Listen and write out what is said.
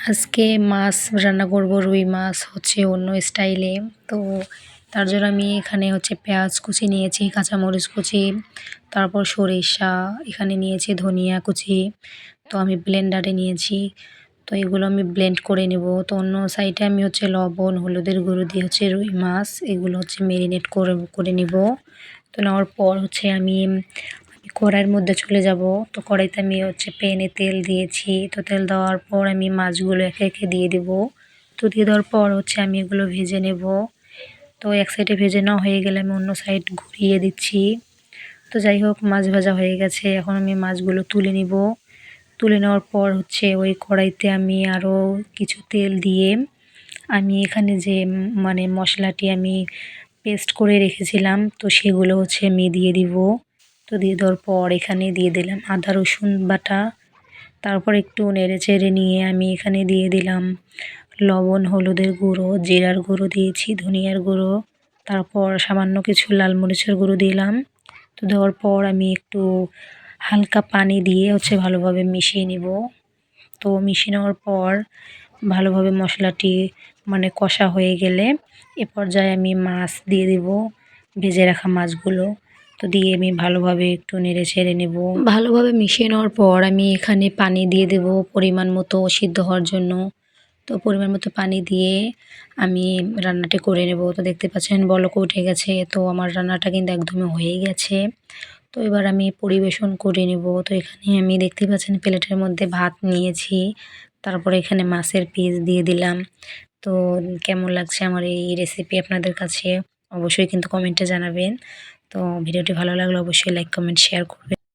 আজকে মাছ রান্না করব, রুই মাছ হচ্ছে অন্য স্টাইলে। তো তার জন্য আমি এখানে হচ্ছে পেঁয়াজ কুচি নিয়েছি, কাঁচামরিচ কুচি, তারপর সরিষা এখানে নিয়েছি, ধনিয়া কুচি। তো আমি ব্লেন্ডারে নিয়েছি। তো এগুলো আমি ব্লেন্ড করে নেব। তো অন্য সাইডে আমি হচ্ছে লবণ হলুদের গুঁড়ো দিয়ে হচ্ছে রুই মাছ এগুলো হচ্ছে মেরিনেট করে নিব। তো নেওয়ার পর হচ্ছে আমি কড়াইয়ের মধ্যে চলে যাব। তো কড়াইতে আমি হচ্ছে প্যানে তেল দিয়েছি। তো তেল দেওয়ার পর আমি মাছগুলো একে একে দিয়ে দেব। তো দিয়ে দেওয়ার পর হচ্ছে আমি এগুলো ভেজে নেব। তো এক সাইডে ভেজে নেওয়া হয়ে গেলে আমি অন্য সাইড ঘুরিয়ে দিচ্ছি। তো যাই হোক, মাছ ভাজা হয়ে গেছে। এখন আমি মাছগুলো তুলে নিব। তুলে নেওয়ার পর হচ্ছে ওই কড়াইতে আমি আরও কিছু তেল দিয়ে আমি এখানে যে মশলাটি আমি পেস্ট করে রেখেছিলাম, তো সেগুলো হচ্ছে আমি দিয়ে দিব। তো দিয়ে দেওয়ার পর এখানে দিয়ে দিলাম আদা রসুন বাটা। তারপর একটু নেড়ে চেড়ে নিয়ে আমি এখানে দিয়ে দিলাম লবণ হলুদের গুঁড়ো, জিরার গুঁড়ো দিয়েছি, ধনিয়ার গুঁড়ো, তারপর সামান্য কিছু লাল মরিচের গুঁড়ো দিলাম। তো দেওয়ার পর আমি একটু হালকা পানি দিয়ে হচ্ছে ভালোভাবে মিশিয়ে নিব। তো মিশিয়ে নেওয়ার পর ভালোভাবে মশলাটি কষা হয়ে গেলে এ পর্যায়ে আমি মাছ দিয়ে দেব, ভেজে রাখা মাছগুলো। তো দিয়ে আমি ভালোভাবে একটু নেড়ে ছেড়ে নেব। ভালোভাবে মিশিয়ে নেওয়ার পর আমি এখানে পানি দিয়ে দেব পরিমাণ মতো সিদ্ধ হওয়ার জন্য। তো পরিমাণ মতো পানি দিয়ে আমি রান্নাটি করে নেব। তো দেখতে পাচ্ছেন বলক উঠে গেছে। তো আমার রান্নাটা কিন্তু একদমই হয়েই গেছে। তো এবার আমি পরিবেশন করে নেব। তো এখানে আমি দেখতে পাচ্ছেন প্লেটের মধ্যে ভাত নিয়েছি, তারপরে এখানে মাছের পিস দিয়ে দিলাম। তো কেমন লাগছে আমার এই রেসিপি আপনাদের কাছে অবশ্যই কিন্তু কমেন্টে জানাবেন। তো ভিডিওটি ভালো লাগলে অবশ্যই লাইক কমেন্ট শেয়ার করবেন।